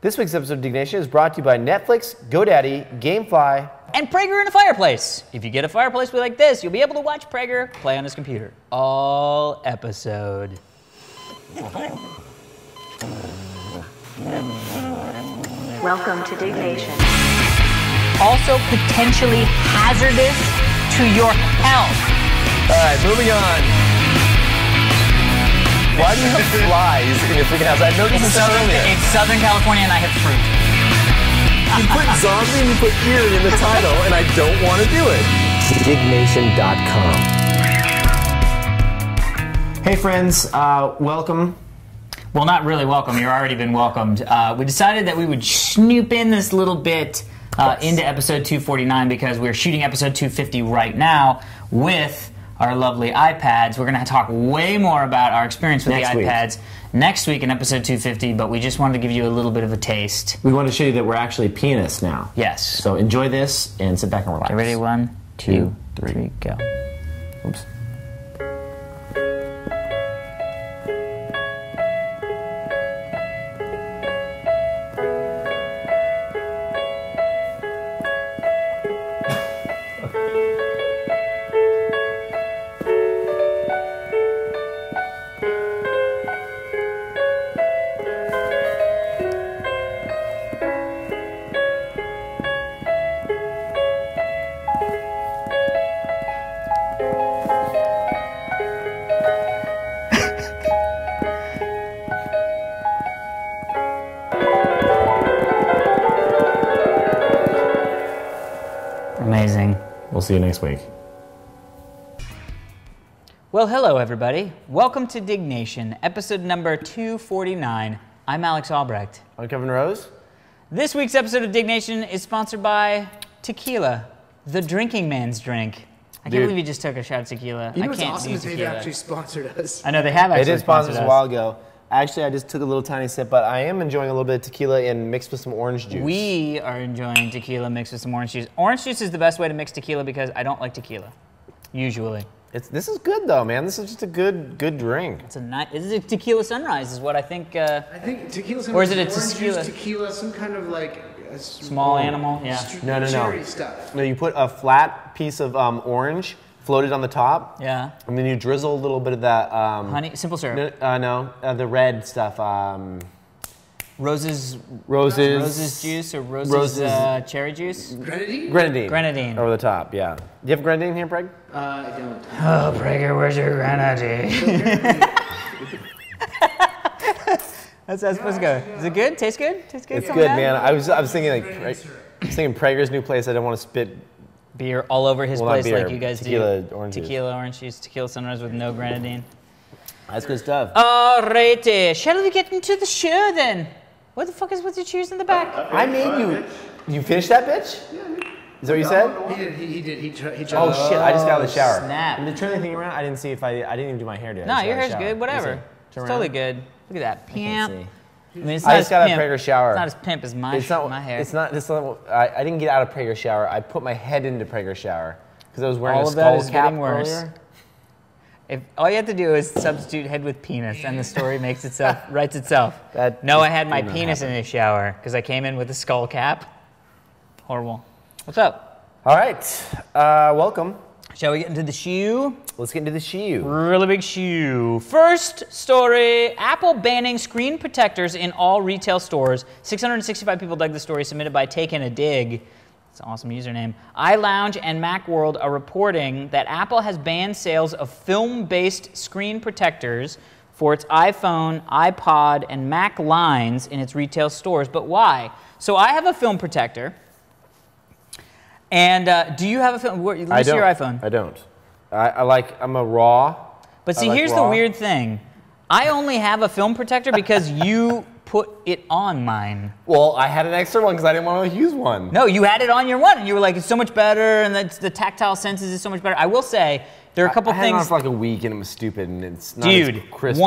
This week's episode of Diggnation is brought to you by Netflix, GoDaddy, Gamefly, and Prager in a fireplace. If you get a fireplace like this, you'll be able to watch Prager play on his computer. All episode. Welcome to Diggnation. Also potentially hazardous to your health. All right, moving on. Why do you have flies in your freaking house? I noticed this earlier. It's Southern California and I have fruit. You put zombie and you put ear in the title, and I don't want to do it. Diggnation.com. Hey friends, welcome. Well, not really welcome. You've already been welcomed. We decided that we would snoop in this little bit into episode 249 because we're shooting episode 250 right now with our lovely iPads. We're going to talk way more about our experience with the iPads next week in episode 250, but we just wanted to give you a little bit of a taste. We want to show you that we're actually pianists now. Yes. So enjoy this and sit back and relax. Okay, ready? 1, 2, 3, go. Oops. Amazing. We'll see you next week. Well, hello everybody. Welcome to Diggnation, episode number 249. I'm Alex Albrecht. I'm Kevin Rose. This week's episode of Diggnation is sponsored by tequila, the drinking man's drink. I can't believe you just took a shot of tequila. You know I what's can't awesome do is they've tequila. actually sponsored us. I know they have actually They did sponsor us sponsored a while ago. Actually, I just took a little tiny sip, but I am enjoying a little bit of tequila and mixed with some orange juice. We are enjoying tequila mixed with some orange juice. Orange juice is the best way to mix tequila because I don't like tequila, usually. This is good though, man. This is just a good drink. It's a nice. This is a tequila sunrise, is what I think. I think tequila's Or is it a orange tequila? juice, tequila, some kind of like a Small animal, yeah. No. cherry stuff. No, you put a flat piece of orange floated on the top. Yeah. And then you drizzle a little bit of that. Honey, simple syrup. The red stuff. Roses juice or roses cherry juice? Grenadine? Grenadine. Over the top, yeah. Do you have grenadine here, Craig? I don't. Oh, Prager, where's your grenadine? That's how it's supposed to go. Is it good? Taste good? Taste good? It's good, man. I was thinking Prager's new place. I didn't want to spit beer all over his place beer, like you guys tequila, do. orange juice. Tequila, orange juice, tequila sunrise with no grenadine. That's good stuff. Alrighty, shall we get into the show then? What the fuck is with your cheers in the back? I made you. You finished that bitch? Yeah. Is that what you said? He did. He tried. Oh shit! I just got out of the shower. Snap. Did you turn anything around? I didn't see if I didn't even do my hair. No, your hair's good. Whatever. It's totally good. Look at that. Pimp. I mean, it's not I just got out of pimp. Prager shower. It's not as pimp as my hair. It's not. I didn't get out of Prager shower. I put my head into Prager shower because I was wearing All a of that skull is cap getting worse. earlier. If all you have to do is substitute head with penis, and the story makes itself writes itself. That no, I had my did not penis happen. in the shower because I came in with a skull cap. Horrible. What's up? All right. Welcome. Shall we get into the shoe? Let's get into the shoe. Really big shoe. First story, Apple banning screen protectors in all retail stores. 665 people dug the story, submitted by Taken a Dig. It's an awesome username. iLounge and Macworld are reporting that Apple has banned sales of film-based screen protectors for its iPhone, iPod, and Mac lines in its retail stores. But why? So I have a film protector. And do you have a film? Let me see your iPhone. I don't. I'm a raw. But see, here's the weird thing. I only have a film protector because you put it on mine. Well, I had an extra one because I didn't want to use one. No, you had it on your one, and you were like, it's so much better, and the tactile senses is so much better. I will say, there are a couple I had it things. on for like a week, and it was stupid, and it's not Dude, as crisp.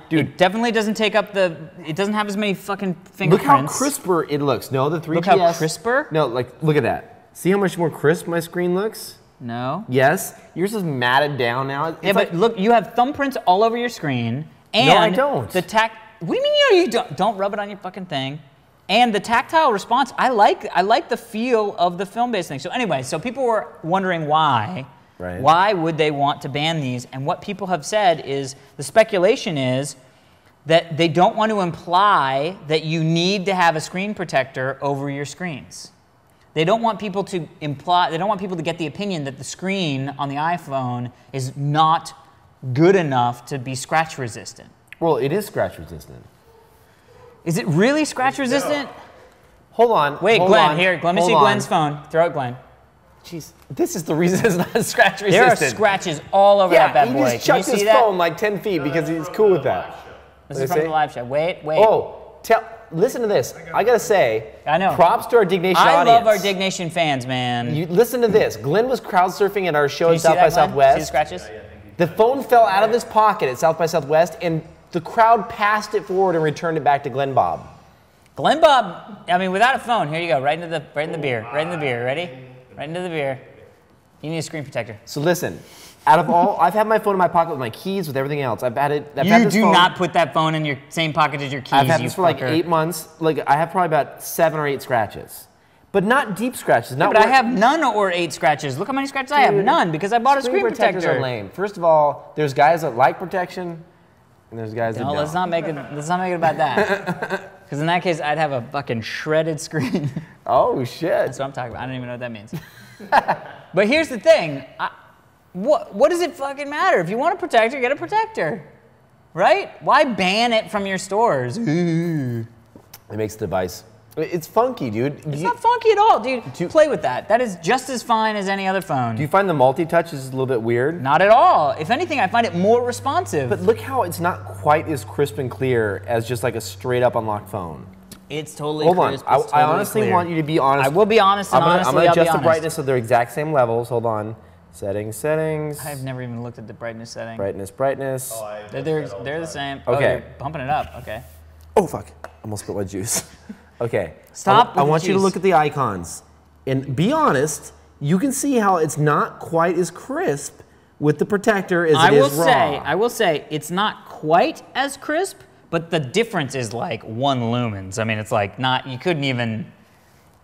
it definitely doesn't take up it doesn't have as many fucking fingerprints. Look how crisper it looks. No, the 3GS. Look how crisper? No, look at that. See how much more crisp my screen looks? No. Yes. Yours is matted down now. It's Yeah, but look, you have thumbprints all over your screen, And No, I don't. What do you mean you don't? Don't rub it on your fucking thing. And the tactile response, I like the feel of the film-based thing. So anyway, so people were wondering why. Right. Why would they want to ban these? And what people have said is, the speculation is that they don't want to imply that you need to have a screen protector over your screens. They don't want people to get the opinion that the screen on the iPhone is not good enough to be scratch resistant. Well, it is scratch resistant. Is it really scratch resistant? Hold on. Wait, hold Glenn, on, here, let me see hold Glenn's on. phone. Throw it, Glenn. Jeez, this is the reason it's not scratch resistant. There are scratches all over that bad boy. Yeah, he just Can you chucked his see that? phone like 10 feet because he's cool with that. This is from the live show. Wait. Oh, listen to this. I gotta say, I know. props to our Diggnation I audience. love our Diggnation fans, man. You listen to this. Glenn was crowd surfing at our show Can you at see South that, by Glenn? Southwest. See the scratches? The phone fell out of his pocket at South by Southwest, and the crowd passed it forward and returned it back to Glenn Bob. Glenn Bob, I mean, without a phone, here you go, right into the beer, ready? Right into the beer. You need a screen protector. So listen, out of all, I've had my phone in my pocket with my keys, with everything else. I've had You this do phone, not put that phone in your same pocket as your keys, I've had you this for like fucker. 8 months. Like I have probably about 7 or 8 scratches, but not deep scratches. Not But I where- have none or 8 scratches. Look how many scratches I have. Dude, None, because I bought a screen protectors protector. are lame. First of all, there's guys that like protection, and there's guys that No, don't. let's not make it about that. Because in that case, I'd have a fucking shredded screen. Oh shit! That's what I'm talking about. I don't even know what that means. But here's the thing. What does it fucking matter? If you want a protector, get a protector. Right? Why ban it from your stores? It makes the device. It's funky, dude. It's not funky at all, dude. Play with that. That is just as fine as any other phone. Do you find the multi-touch is a little bit weird? Not at all. If anything, I find it more responsive. But look how it's not quite as crisp and clear as just like a straight up unlocked phone. It's totally Hold on. crisp. I It's totally honestly clear. want you to be honest. I will be honest, and I'm honestly, gonna I'll be adjust the honest. brightness so they're exact same levels. Hold on. Settings. I've never even looked at the brightness setting. Brightness. They're the same. Okay. Oh, you're bumping it up. Okay. Oh fuck! Almost spilled my juice. Okay. Stop I with the want you to juice. look at the icons and be honest. You can see how it's not quite as crisp with the protector as it is raw. I will say, it's not quite as crisp, but the difference is like 1 lumens. I mean, it's like not. You couldn't even.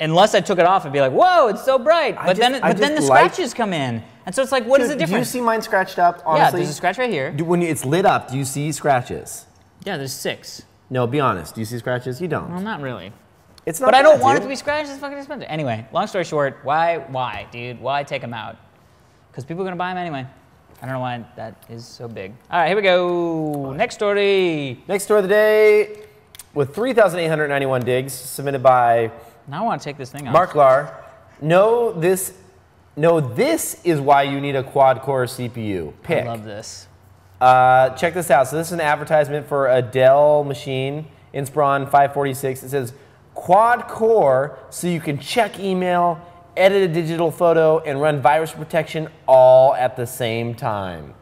Unless I took it off, I'd be like, "Whoa, it's so bright!" But then the scratches come in, and so it's like, what is the Do you difference? see mine scratched up? Yeah, Honestly, there's a scratch right here. When it's lit up, do you see scratches? Yeah, there's 6. No, be honest. Do you see scratches? You don't. Well, not really. It's not. But I don't bad, want it dude. to be scratched. It's fucking expensive. Anyway, long story short, why, dude? Why take them out? Because people are gonna buy them anyway. I don't know why that is so big. All right, here we go. Next story. Next story of the day, with 3,891 digs submitted by Now I want to take this thing off. Mark Lar. No, this is why you need a quad-core CPU. Pick. I love this. Check this out. So this is an advertisement for a Dell machine, Inspiron 546. It says quad-core, so you can check email, edit a digital photo, and run virus protection all at the same time.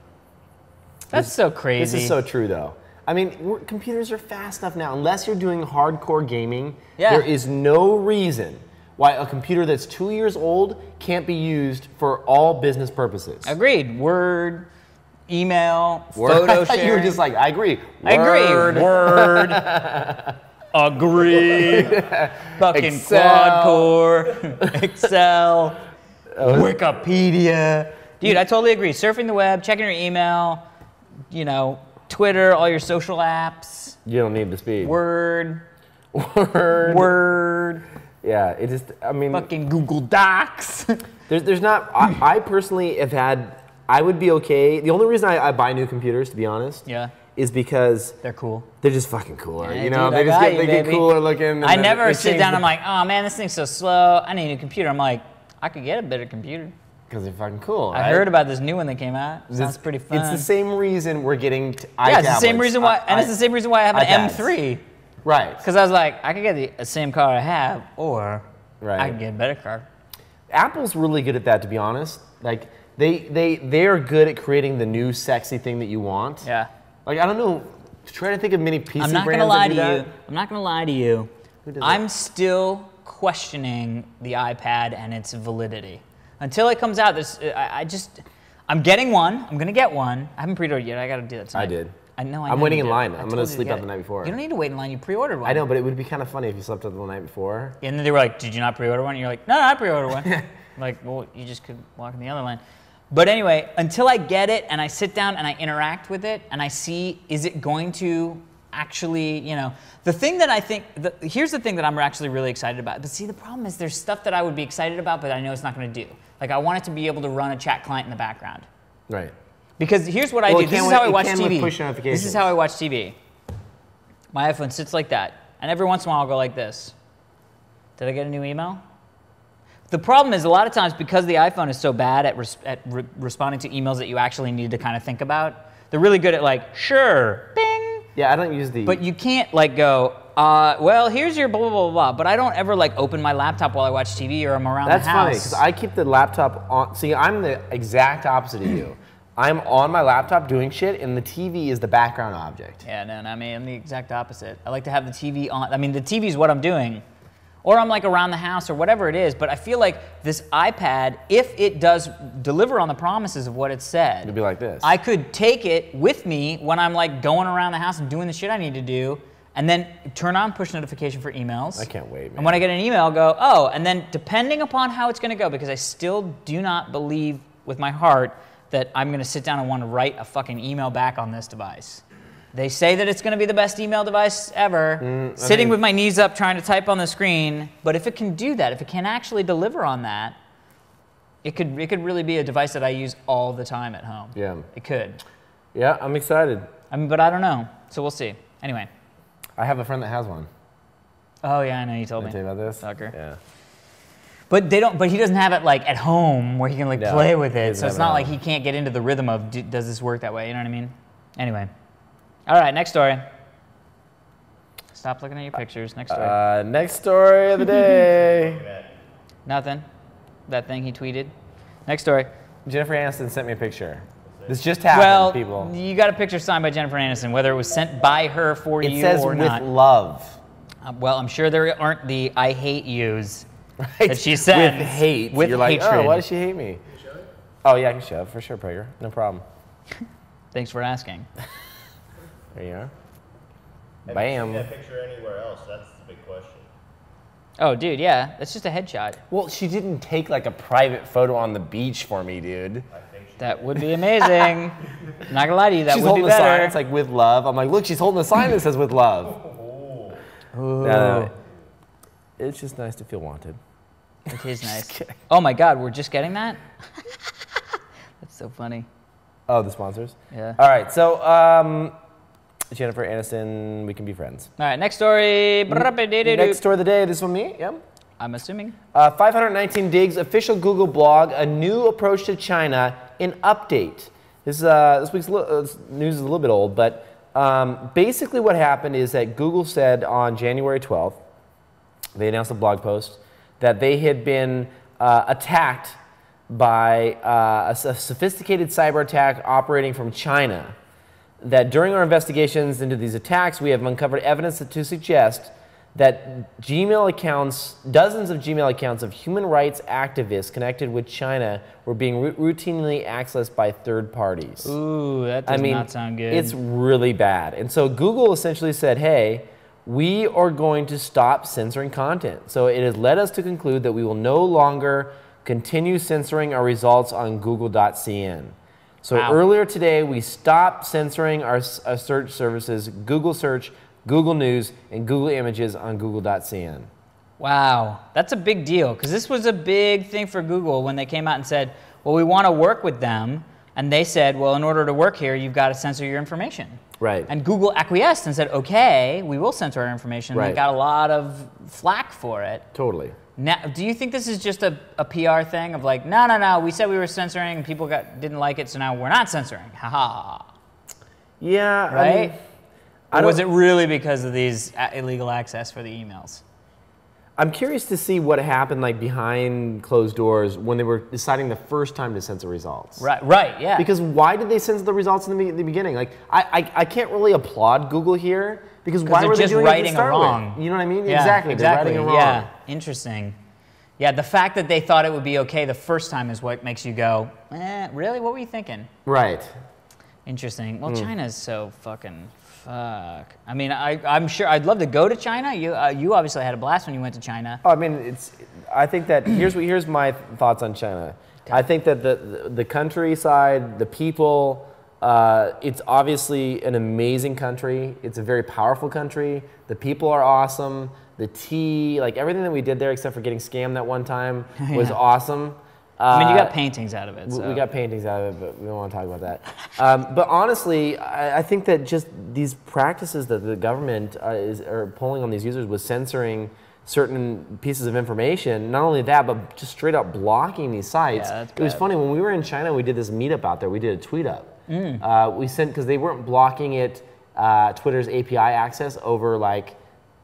That's so crazy. This is so true, though. I mean, computers are fast enough now. Unless you're doing hardcore gaming, Yeah. there is no reason why a computer that's 2 years old can't be used for all business purposes. Agreed. Word, email, photo I thought sharing. you were just like, I agree. I agree. Word. Agree. Fucking Excel. quad core. Excel. Wikipedia. Dude, I totally agree. Surfing the web, checking your email, you know, Twitter, all your social apps. You don't need the speed. Word. Word. Yeah, it just, I mean. Fucking Google Docs. There's not, I personally have had, I would be okay. The only reason I buy new computers, to be honest, Yeah. is because They're cool. they're just fucking cooler. Yeah, you know, dude, they I just got get, you, get baby. cooler looking. and I then never they sit change down the- and I'm like, oh man, this thing's so slow. I need a computer. I'm like, I could get a better computer. Because they're fucking cool, I right? heard about this new one that came out. Sounds It's- pretty fun. It's the same reason we're getting iTablets. Yeah, it's the same reason why, and it's the same reason why I have an iPads. M3. Right. Because I was like, I could get the same car I have, or Right. I could get a better car. Apple's really good at that, to be honest. Like, they are good at creating the new sexy thing that you want. Yeah. Like, I don't know, try to think of many PC I'm not brands gonna lie that to do you. that. I'm not gonna lie to you. Who does I'm that? still questioning the iPad and its validity. Until it comes out, I'm getting one. I'm gonna get one. I haven't pre-ordered yet. I gotta do that tonight. I did. I know. I'm waiting in you line. did. I'm going to sleep out the night before. You don't need to wait in line. You pre-ordered one. I know, but it would be kind of funny if you slept out the night before. And then they were like, did you not pre-order one? And you're like, no, I pre-ordered one. I'm like, well, you just could walk in the other line. But anyway, until I get it and I sit down and I interact with it and I see, is it going to actually, you know, the thing that I think, here's the thing that I'm actually really excited about. But see, the problem is there's stuff that I would be excited about, but I know it's not going to do. Like, I want it to be able to run a chat client in the background. Right. Because here's what I do. This is how I watch TV. Push notifications. This is how I watch TV. My iPhone sits like that. And every once in a while I'll go like this. Did I get a new email? The problem is a lot of times because the iPhone is so bad at responding to emails that you actually need to kind of think about, they're really good at like, sure, bing. Yeah, I don't use the... But you can't like go, well, here's your blah, blah, blah, blah. But I don't ever like open my laptop while I watch TV or I'm around the house. That's funny, because I keep the laptop on. See, I'm the exact opposite of you. I'm on my laptop doing shit, and the TV is the background object. Yeah, no, I mean, I'm the exact opposite. I like to have the TV on. I mean, the TV is what I'm doing. Or I'm like around the house or whatever it is, but I feel like this iPad, if it does deliver on the promises of what it said, it'd be like this. I could take it with me when I'm like going around the house and doing the shit I need to do, and then turn on push notification for emails. I can't wait, man. And when I get an email, I'll go, oh, and then depending upon how it's gonna go, because I still do not believe with my heart that I'm gonna sit down and wanna write a fucking email back on this device. They say that it's going to be the best email device ever, sitting with my knees up trying to type on the screen. But if it can do that, if it can actually deliver on that, it could really be a device that I use all the time at home. Yeah. It could. Yeah, I'm excited. I mean, but I don't know. So we'll see. Anyway. I have a friend that has one. Oh, yeah, I know. You told me. Did I tell you about this? Sucker. Yeah. But they don't. But he doesn't have it like at home where he can like play with it. So it's not like home. he can't get into the rhythm of does this work that way? You know what I mean? Anyway. All right, next story. Stop looking at your pictures. Next story. Next story of the day. Nothing. That thing he tweeted. Next story. Jennifer Aniston sent me a picture. This just happened, people. You got a picture signed by Jennifer Aniston, whether it was sent by her for you or not. It says with love. Well, I'm sure there aren't the I hate yous Right. that she sends. With hate. With You're like, hatred. oh, why does she hate me? Oh, yeah, I can show. For sure, Prager. No problem. Thanks for asking. There you are. Have you Bam. seen that picture anywhere else? That's the big question. Oh, dude, yeah. That's just a headshot. Well, she didn't take like a private photo on the beach for me, dude. That would be amazing. Not gonna lie to you, that She's would be holding the sign. better. It's like with love. I'm like, look, she's holding a sign that says with love. No, it's just nice to feel wanted. It is nice. Oh my God, we're just getting that? That's so funny. Oh, the sponsors? Yeah. All right, so Jennifer Aniston, we can be friends. All right, next story. Next story of the day, this one me? Yep. I'm assuming. 519 Diggs, official Google blog, a new approach to China, in update. This week's news is a little bit old, but basically what happened is that Google said on January 12th, they announced a blog post, that they had been attacked by a sophisticated cyber attack operating from China. That during our investigations into these attacks, we have uncovered evidence to suggest that Gmail accounts, dozens of Gmail accounts of human rights activists connected with China were being routinely accessed by third parties. Ooh, that does not sound good. It's really bad. And so Google essentially said, hey, we are going to stop censoring content. So it has led us to conclude that we will no longer continue censoring our results on google.cn. So earlier today, we stopped censoring our search services, Google Search, Google News, and Google Images on google.cn. Wow, that's a big deal, because this was a big thing for Google when they came out and said, well, we want to work with them. And they said, well, in order to work here, you've got to censor your information. Right. And Google acquiesced and said, okay, we will censor our information. Right. They got a lot of flack for it. Totally. Now, do you think this is just a PR thing of like, no, we said we were censoring, and people didn't like it, so now we're not censoring. Ha ha. Yeah, Right? I mean, or was it really because of these illegal access for the emails? I'm curious to see what happened like behind closed doors when they were deciding the first time to censor results. Right, yeah. Because why did they censor the results in the beginning? Like, I can't really applaud Google here because why were they just doing writing it to start wrong. with? You know what I mean? Yeah, exactly. They're writing it wrong. Yeah, interesting. Yeah, the fact that they thought it would be okay the first time is what makes you go, really? What were you thinking? Right. Interesting. Well, China's so fucking fuck. I mean, I'm sure I'd love to go to China. You obviously had a blast when you went to China. Oh, I mean, I think that here's my thoughts on China. I think that the countryside, the people, it's obviously an amazing country. It's a very powerful country. The people are awesome. The tea, like everything that we did there, except for getting scammed that one time, was awesome. I mean, you got paintings out of it. So. We got paintings out of it, but we don't want to talk about that. But honestly, I think that just these practices that the government are pulling on these users with censoring certain pieces of information, not only that, but just straight up blocking these sites. Yeah, it was funny, when we were in China, we did this meetup out there, we did a tweet up. We sent, because they weren't blocking it, Twitter's API access over like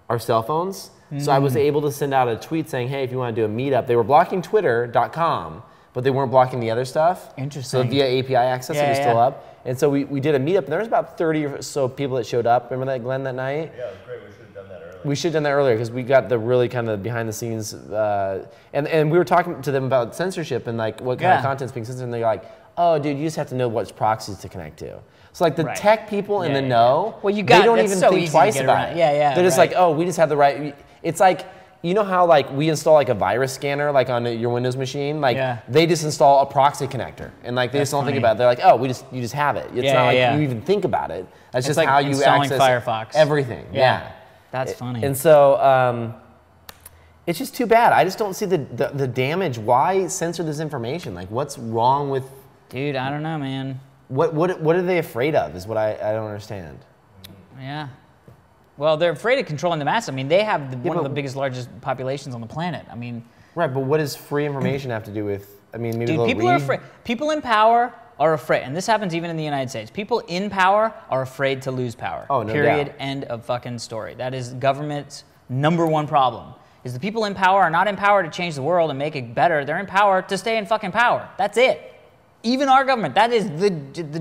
our cell phones. So I was able to send out a tweet saying, hey, if you want to do a meetup, they were blocking twitter.com, but they weren't blocking the other stuff. Interesting. So via API access, it was still up. And so we did a meetup, and there was about 30 or so people that showed up. Remember that, Glenn, that night? Yeah, it was great. We should have done that earlier. We should have done that earlier, because we got the really kind of behind the scenes, and we were talking to them about censorship and like what kind of content's being censored, and they're like, oh, dude, you just have to know which proxies to connect to. So like the tech people in the know, well, they don't even so think twice about it. They're just like, oh, we just have the right. It's like, you know how like we install like a virus scanner like on your Windows machine, like they just install a proxy connector, and like they just don't think about it. They're like, oh, you just have it. It's not like you even think about it. That's just like how you installing access Firefox. Everything. Yeah. That's funny. And so it's just too bad. I just don't see the damage. Why censor this information? Like, what's wrong with? Dude, I don't know, man. What are they afraid of? Is what I don't understand. Yeah. Well, they're afraid of controlling the masses. I mean, they have one of the biggest, largest populations on the planet. I mean, right. But what does free information have to do with? I mean, maybe dude, people are afraid. People in power are afraid, and this happens even in the United States. People in power are afraid to lose power. Oh, no Period. doubt. End of fucking story. That is government's #1 problem. Is the people in power are not in power to change the world and make it better. They're in power to stay in fucking power. That's it. Even our government. That is the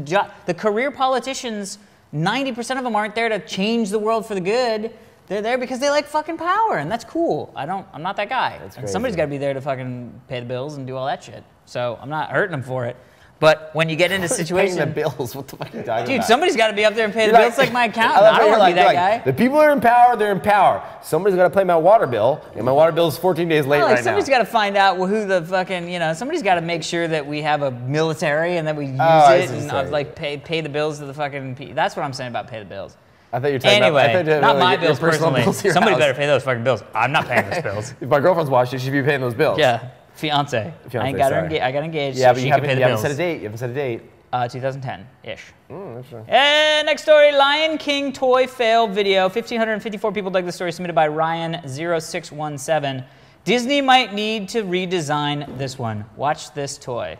job. The career politicians. 90% of them aren't there to change the world for the good. They're there because they like fucking power, and that's cool. I'm not that guy. And somebody's got to be there to fucking pay the bills and do all that shit. So I'm not hurting them for it. But when you get into situations, paying the bills, what the fuck are you talking about? Dude, somebody's got to be up there and pay the bills. It's like my accountant. I don't want to be that guy. The people are in power. They're in power. Somebody's got to pay my water bill, and my water bill is 14 days late right now. Somebody's got to find out who the fucking, somebody's got to make sure that we have a military and that we use it and like pay the bills to the fucking. That's what I'm saying about pay the bills. I thought you were talking about not my bills personally. Somebody house. Better pay those fucking bills. I'm not paying those bills. If my girlfriend's watching, she should be paying those bills. Yeah. Fiance. I got engaged. Yeah, so but she you could pay the bills. haven't set a date. You haven't set a date. 2010-ish. That's right. And next story, Lion King toy fail video. 1,554 people dug the story, submitted by Ryan0617. Disney might need to redesign this one. Watch this toy.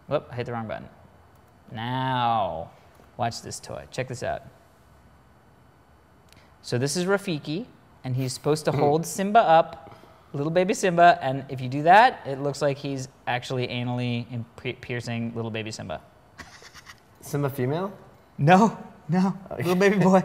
Whoop, I hit the wrong button. Now, watch this toy. Check this out. So this is Rafiki, and he's supposed to hold Simba up, little baby Simba, and if you do that, it looks like he's actually anally piercing little baby Simba. Simba female? No, little baby boy.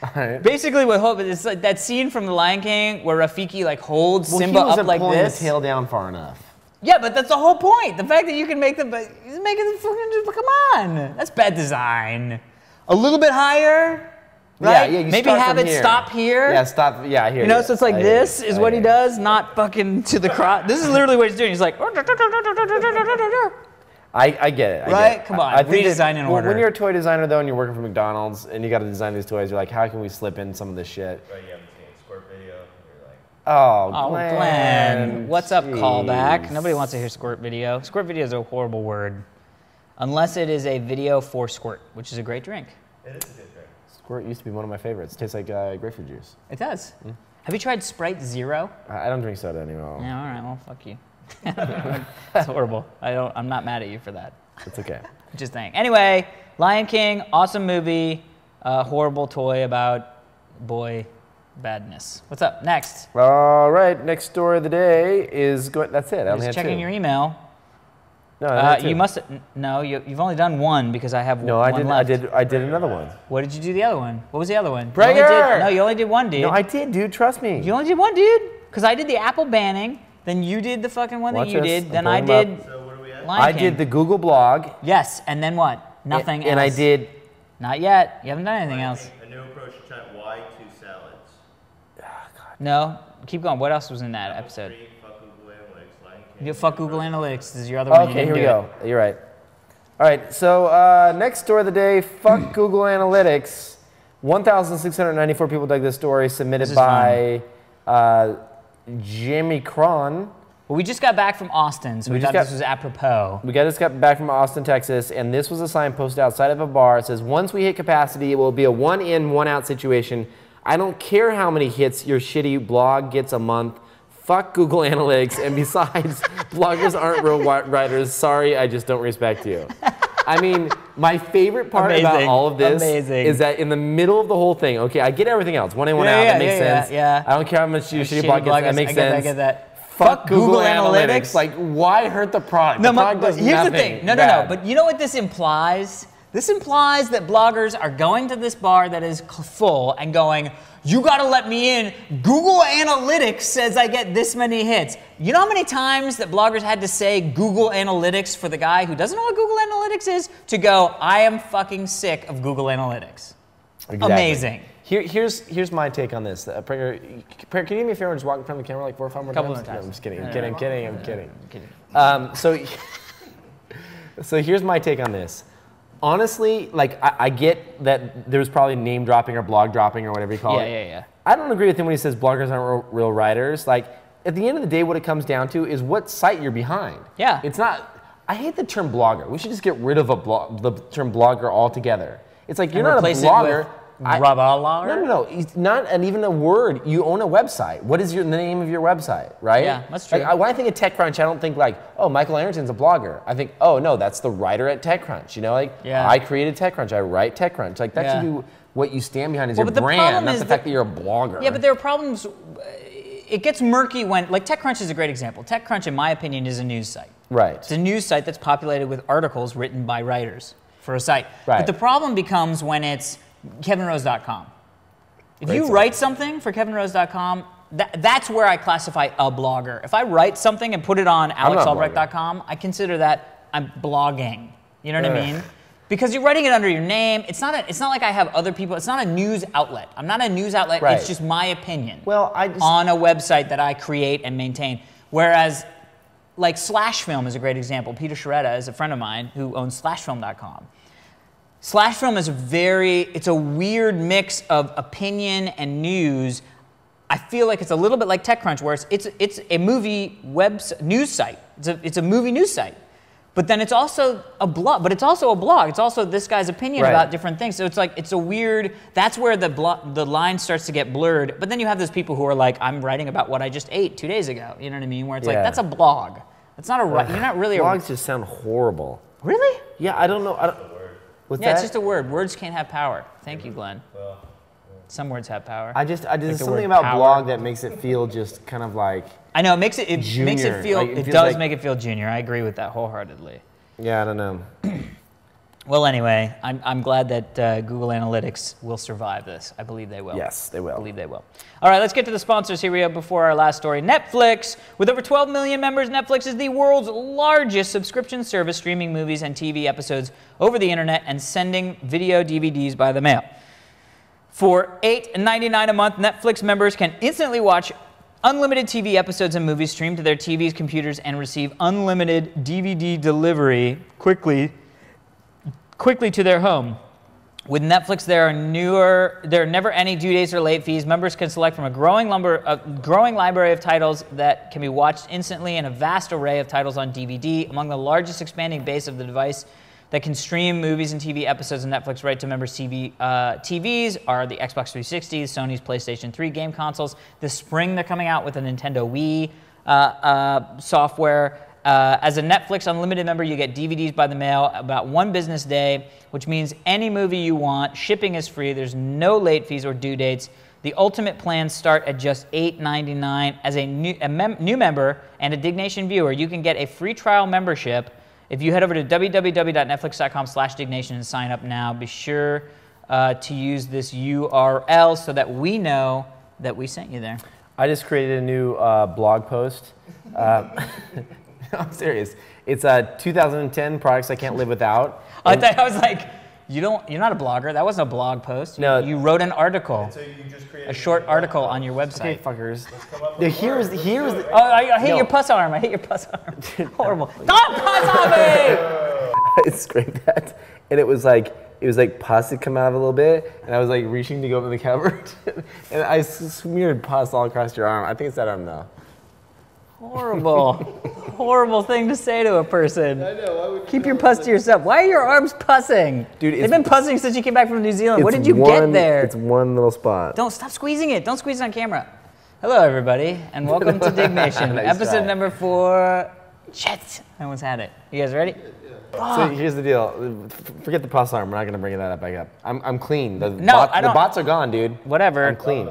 All right. Basically, it's like that scene from The Lion King where Rafiki like holds Simba up like pulling this. the tail down far enough. Yeah, but that's the whole point. The fact that you can make he's making the fucking, come on. That's bad design. A little bit higher. Right? Yeah, maybe have it stop here. Yeah, stop. Yeah, here. So it's like this is what he does, not fucking to the crotch. This is literally what he's doing. He's like. I get it. Right? Come on. Redesign in order. When you're a toy designer though, and you're working for McDonald's, and you got to design these toys, you're like, how can we slip in some of this shit? Right, you haven't seen a squirt video. You're like, oh, Glenn. What's up, Jeez. Callback? Nobody wants to hear squirt video. Squirt video is a horrible word, unless it is a video for squirt, which is a great drink. it is a good drink. Squirt used to be one of my favorites. It tastes like grapefruit juice. It does. Have you tried Sprite Zero? I don't drink soda anymore. Yeah, all right. Well, fuck you. It's horrible. I'm not mad at you for that. It's okay. Just saying. Anyway, Lion King, awesome movie, horrible toy about boy badness. What's up? Next. All right. Next story of the day is going. That's it. I only Just had checking two. your email. No, I had two. You must. No, you've only done one because I have No, one I left. did. I did another one. What did you do the other one? What was the other one? Prager! You only did one, dude. No, I did, dude. Trust me. You only did one, dude. Because I did the Apple banning, then you did the fucking one Watch that you this. did, I'm then I pulling them did So what are we at? Lion I King. did the Google blog. Yes, and then what? Nothing else. And I did. Not yet. You haven't done anything else. A new approach to try why 2 salads. No. Keep going. What else was in that episode? Stream, fuck Google Analytics, Lion King. You fuck Google Analytics. This is your other one. You Okay, didn't here we do go. You're right. All right, so next story of the day, fuck Google Analytics. 1,694 people dug this story, submitted by Jimmy Cron. Well, we just got back from Austin, so we thought this was apropos. We just got back from Austin, Texas, and this was a sign posted outside of a bar. It says, once we hit capacity, it will be a one in, one out situation. I don't care how many hits your shitty blog gets a month. Fuck Google Analytics, and besides, bloggers aren't real writers. Sorry, I just don't respect you. I mean, my favorite part about all of this is that in the middle of the whole thing, okay, I get everything else. One in, one out, that makes sense. Yeah. I don't care how much your shitty blog gets, that makes sense. I get that. Fuck Google Analytics. Like, why hurt the product? No, the product does here's nothing the thing. No. But you know what this implies? This implies that bloggers are going to this bar that is full and going, you got to let me in. Google Analytics says I get this many hits. You know how many times that bloggers had to say Google Analytics for the guy who doesn't know what Google Analytics is to go, I am fucking sick of Google Analytics. Exactly. Amazing. Here's my take on this. Prager, can you do me a favor and just walk in front of the camera like 4 or 5 more times? No, I'm just kidding. I'm kidding. So here's my take on this. Honestly, like I get that there's probably name dropping or blog dropping or whatever you call it. Yeah. I don't agree with him when he says bloggers aren't real writers. Like at the end of the day, what it comes down to is what site you're behind. Yeah. It's not. I hate the term blogger. We should just get rid of the term blogger altogether. It's like you're not a blogger. No. It's not even a word. You own a website. What is the name of your website, right? Yeah, that's true. Like, when I think of TechCrunch, I don't think like, oh, Michael Arrington's a blogger. I think, oh, no, that's the writer at TechCrunch. You know, like, I created TechCrunch. I write TechCrunch. Like, that should be what you stand behind is your brand, not the fact that you're a blogger. Yeah, but there are problems. It gets murky when, like, TechCrunch is a great example. TechCrunch, in my opinion, is a news site. Right. It's a news site that's populated with articles written by writers for a site. Right. But the problem becomes when it's kevinrose.com. If you write something for kevinrose.com, that's where I classify a blogger. If I write something and put it on alexalbrecht.com, I consider that I'm blogging. You know what I mean? Because you're writing it under your name. It's not like I have other people. It's not a news outlet. I'm not a news outlet. Right. It's just my opinion on a website that I create and maintain. Whereas, like Slashfilm is a great example. Peter Sharetta is a friend of mine who owns slashfilm.com. Slashfilm is it's a weird mix of opinion and news. I feel like it's a little bit like TechCrunch, where it's a movie news site. It's a movie news site. But then it's also a blog. But it's also a blog. It's also this guy's opinion about different things. So it's like it's a weird. That's where the line starts to get blurred. But then you have those people who are like, I'm writing about what I just ate 2 days ago. You know what I mean? Where it's like that's a blog. It's not a. You're not really. Blogs just sound horrible. Really? Yeah, I don't know. It's just a word. Words can't have power. Thank you, Glenn. Well, some words have power. There's something about blog that makes it feel just kind of like. I know it makes it feel. Like, it does make it feel junior. I agree with that wholeheartedly. Yeah, I don't know. Well, anyway, I'm glad that Google Analytics will survive this. I believe they will. Yes, they will. I believe they will. All right, let's get to the sponsors. Here we go before our last story. Netflix. With over 12 million members, Netflix is the world's largest subscription service, streaming movies and TV episodes over the internet and sending video DVDs by the mail. For $8.99 a month, Netflix members can instantly watch unlimited TV episodes and movies streamed to their TVs, computers, and receive unlimited DVD delivery quickly to their home. With Netflix, there are never any due dates or late fees. Members can select from a growing library of titles that can be watched instantly and a vast array of titles on DVD. Among the largest expanding base of the device that can stream movies and TV episodes of Netflix right to members' TVs are the Xbox 360, Sony's PlayStation 3 game consoles. This spring, they're coming out with a Nintendo Wii software. As a Netflix Unlimited member, you get DVDs by the mail about 1 business day, which means any movie you want. Shipping is free. There's no late fees or due dates. The ultimate plans start at just $8.99. As a new member and a Diggnation viewer, you can get a free trial membership. If you head over to www.netflix.com/Diggnation and sign up now, be sure to use this URL so that we know that we sent you there. I just created a new blog post. I'm serious. It's 2010 products I can't live without. I was like, you're not a blogger. That wasn't a blog post. No. You wrote an article, So you just created a short article on your website. Okay, fuckers. Here's the. Oh, I hate No. your pus arm. I hate your pus arm. Horrible. Don't pus on me! I scraped that, and it was like pus had come out of it a little bit, and I was like reaching to go over the cupboard, and I smeared pus all across your arm. I think it's that arm though. Horrible. Horrible thing to say to a person. I know. Why would Keep your pus to yourself. Why are your arms pussing? Dude, they've been pussing since you came back from New Zealand. What did you get there? It's one little spot. Don't stop squeezing it. Don't squeeze it on camera. Hello, everybody, and welcome to Diggnation, Nice episode try. number 4. Shit, no one's had it. You guys ready? So here's the deal. Forget the pus arm. We're not gonna bring that back up. I'm clean. The I don't- The bots are gone, dude. Whatever. I'm clean.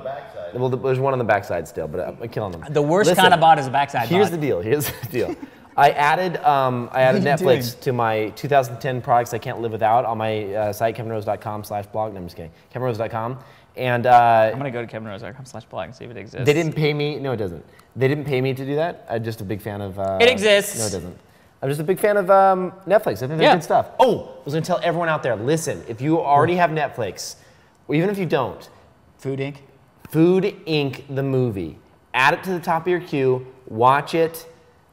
Well, there's one on the backside still, but I'm killing them. The worst Listen, kind of bot is a backside Here's bot. the deal. Here's the deal. I added Netflix doing? to my 2010 products I can't live without on my site kevinrose.com/blog. No, I'm just kidding. kevinrose.com. And I'm gonna go to kevinrose.com/blog and see if it exists. they didn't pay me. No, it doesn't. They didn't pay me to do that. I'm just a big fan of. It exists. No, it doesn't. I'm just a big fan of Netflix. I think they're Yeah. good stuff. Oh, I was gonna tell everyone out there. Listen, if you already have Netflix, or even if you don't, Food Inc. Food Inc. the movie. Add it to the top of your queue. Watch it.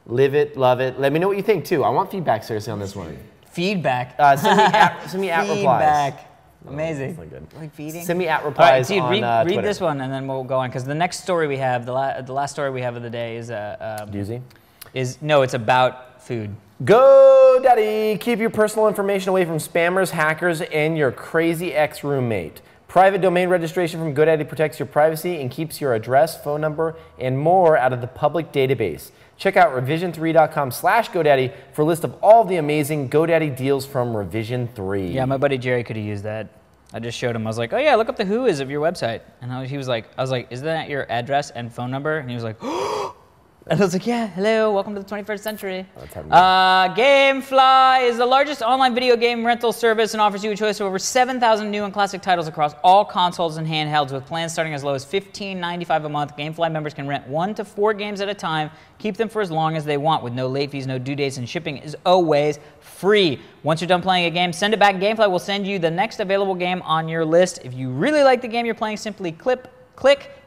Live it. Love it. Let me know what you think too. I want feedback seriously on this one. Feedback. Send me at replies. Feedback. Amazing. That's not good. Like feeding. Send me at All right, replies dude, on read Twitter. this one and then we'll go on because the next story we have, the last story we have of the day is Doozy. it's about food. GoDaddy, keep your personal information away from spammers, hackers, and your crazy ex-roommate. Private domain registration from GoDaddy protects your privacy and keeps your address, phone number, and more out of the public database. Check out revision3.com/GoDaddy for a list of all the amazing GoDaddy deals from Revision 3. Yeah, my buddy Jerry could have used that. I just showed him. I was like, oh yeah, look up the who is of your website. And I was like, is that your address and phone number? And he was like, and I was like, yeah, hello, welcome to the 21st century. Gamefly is the largest online video game rental service and offers you a choice of over 7,000 new and classic titles across all consoles and handhelds with plans starting as low as $15.95 a month. Gamefly members can rent 1 to 4 games at a time, keep them for as long as they want with no late fees, no due dates, and shipping is always free. Once you're done playing a game, send it back. Gamefly will send you the next available game on your list. If you really like the game you're playing, simply click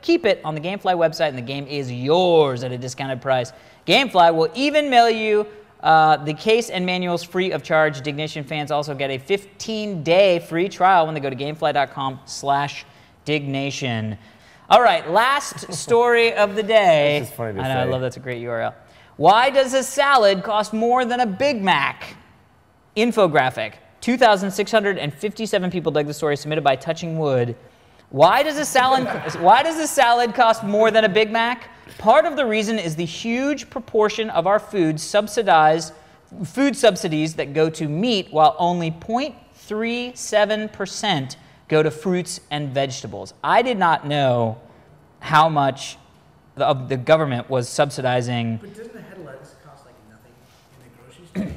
keep it on the Gamefly website and the game is yours at a discounted price. Gamefly will even mail you the case and manuals free of charge. Diggnation fans also get a 15-day free trial when they go to gamefly.com/Diggnation. All right, last story of the day. This is funny to I know, I say. love that's a great URL. Why does a salad cost more than a Big Mac? Infographic. 2,657 people dug the story submitted by Touching Wood. Why does a salad cost more than a Big Mac? Part of the reason is the huge proportion of our food subsidies that go to meat, while only 0.37% go to fruits and vegetables. I did not know how much of the government was subsidizing. But doesn't a head of lettuce cost like nothing in the grocery store?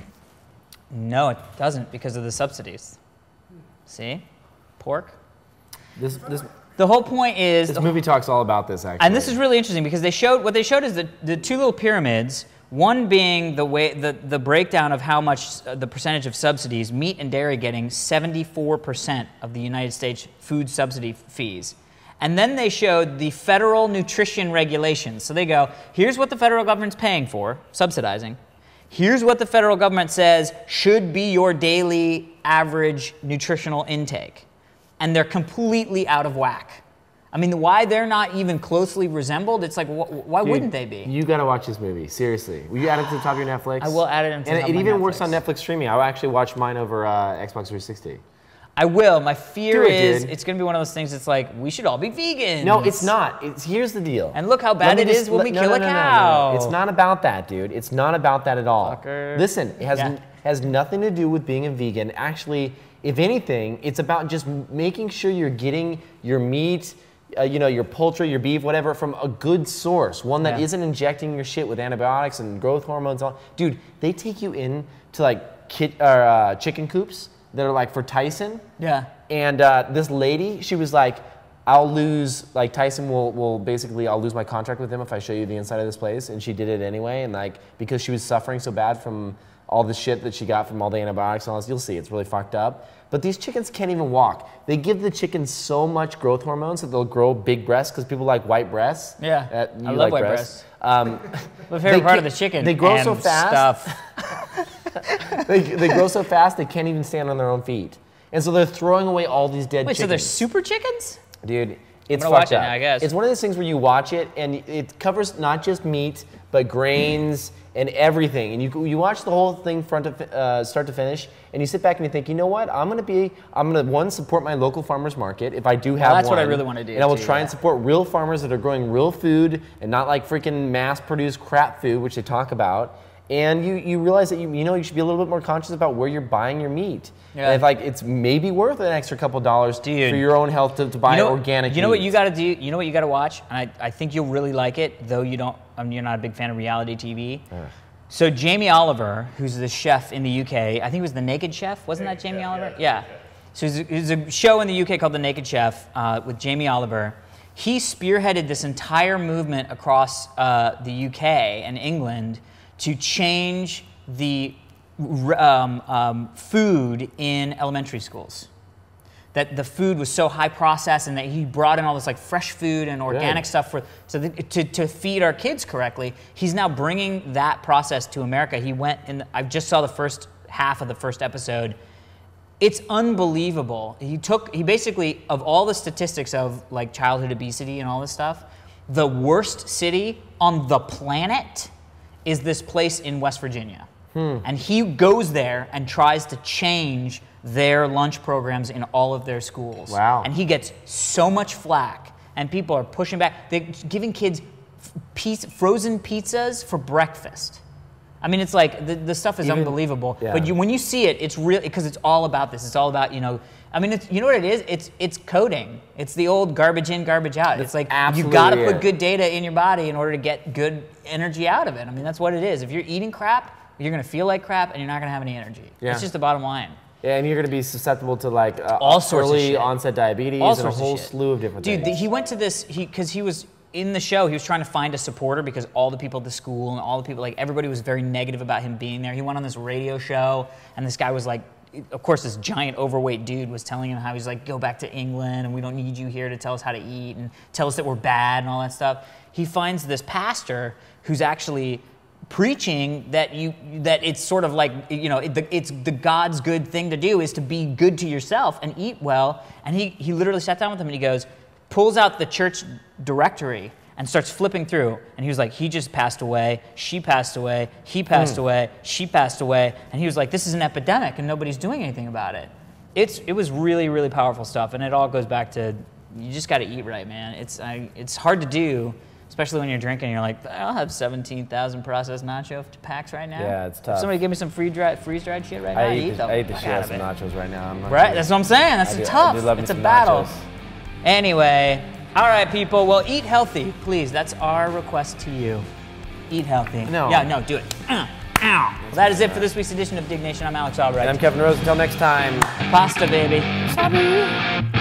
No, it doesn't because of the subsidies. See? Pork. This The whole point is this movie talks all about this, actually. and this is really interesting because what they showed is the two little pyramids, one being the breakdown of how much the percentage of subsidies, meat and dairy getting 74% of the United States food subsidy fees. And then they showed the federal nutrition regulations. So they go, here's what the federal government's paying for, subsidizing. Here's what the federal government says should be your daily average nutritional intake. And they're completely out of whack. I mean, why they're not even closely resembled, it's like, why Dude, wouldn't they be? You gotta watch this movie, seriously. Will you add it to the top of your Netflix? I will add it into the And top it of my even works on Netflix. Netflix streaming. I will actually watch mine over Xbox 360. I will. My fear Do it, is dude. it's going to be one of those things that's like, we should all be vegans. No, it's not. Here's the deal. And look how Let bad me it just- is when we no, kill no, a no, no, no, cow. no. It's not about that, dude. It's not about that at all. Fucker. Listen, it Yeah. has nothing to do with being a vegan. Actually, if anything, it's about just making sure you're getting your meat, your poultry, your beef, whatever, from a good source. One that Yeah. isn't injecting your shit with antibiotics and growth hormones. Dude, they take you in to like chicken coops that are like for Tyson. Yeah. And this lady, she was like, I'll lose, like Tyson will basically, I'll lose my contract with him if I show you the inside of this place, and she did it anyway, and like, because she was suffering so bad from all the shit that she got from all the antibiotics and all this, you'll see, it's really fucked up. But these chickens can't even walk. They give the chickens so much growth hormones that they'll grow big breasts, because people like white breasts. Yeah, You I love like white breasts. My favorite part of the chicken. They grow and so fast. Stuff. they grow so fast they can't even stand on their own feet. And so they're throwing away all these dead Wait, chickens. so they're super chickens? Dude, it's gonna watch fucked it up. now, I guess. It's one of those things where you watch it and it covers not just meat, but grains and everything. And you watch the whole thing start to finish, and you sit back and you think, you know what? I'm gonna one, support my local farmers market if I do have that's one. what I really want to do. And I will too, try and support real farmers that are growing real food and not like freaking mass-produced crap food, which they talk about. And you realize that you should be a little bit more conscious about where you're buying your meat. Yeah. And if, it's maybe worth an extra couple dollars Dude. for your own health to buy organic. You know what meat. you got to do? You know what you got to watch? And I think you'll really like it, though you're not a big fan of reality TV. So Jamie Oliver, who's the chef in the UK, I think it was The Naked Chef. Wasn't that Jamie Oliver? Yeah. So there's a show in the UK called The Naked Chef with Jamie Oliver. He spearheaded this entire movement across the UK and England to change the food in elementary schools. That the food was so high processed, and that he brought in all this like fresh food and organic stuff to feed our kids correctly. He's now bringing that process to America. He went and I just saw the first half of the first episode. It's unbelievable. He basically, of all the statistics of like childhood obesity and all this stuff, the worst city on the planet is this place in West Virginia. And he goes there and tries to change their lunch programs in all of their schools. Wow. And he gets so much flack, and people are pushing back. They're giving kids frozen pizzas for breakfast. I mean, it's like, the stuff is unbelievable. Yeah. But when you see it, it's real, because it's all about this. It's all about, I mean, you know what it is? It's coding. It's the old garbage in, garbage out. It's like, you gotta put good data in your body in order to get good energy out of it. I mean, that's what it is. If you're eating crap, you're gonna feel like crap, and you're not gonna have any energy. Yeah. It's just the bottom line. Yeah, and you're going to be susceptible to like all sorts of early shit. onset diabetes All and a sorts of whole shit. slew of different things. Dude, he went to this, because he was in the show, he was trying to find a supporter because all the people at the school and all the people, like everybody was very negative about him being there. He went on this radio show, and this guy was like, of course, this giant overweight dude was telling him how he's like, go back to England, and we don't need you here to tell us how to eat and tell us that we're bad and all that stuff. He finds this pastor who's actually preaching that it's sort of like, it's the God's good thing to do is to be good to yourself and eat well. And he literally sat down with him, and he goes, pulls out the church directory and starts flipping through. And he was like, he just passed away, she passed away, he passed away, she passed away. And he was like, this is an epidemic and nobody's doing anything about it. It was really, really powerful stuff. And it all goes back to, you just got to eat right, man. It's hard to do. Especially when you're drinking, and you're like, I'll have 17,000 processed nacho packs right now. Yeah, it's tough. If somebody give me some freeze-dried shit right now, I eat them. I eat the Fuck shit out out of of it. nachos right now. Right, that's what I'm saying. That's tough. It's a battle. Nachos. Anyway, all right, people. Well, eat healthy, please. That's our request to you. Eat healthy. No. Yeah, no, do it. Ow. Well, that is it for this week's edition of Diggnation. I'm Alex Albright. And I'm Kevin Rose. Until next time. Pasta, baby. Sabi.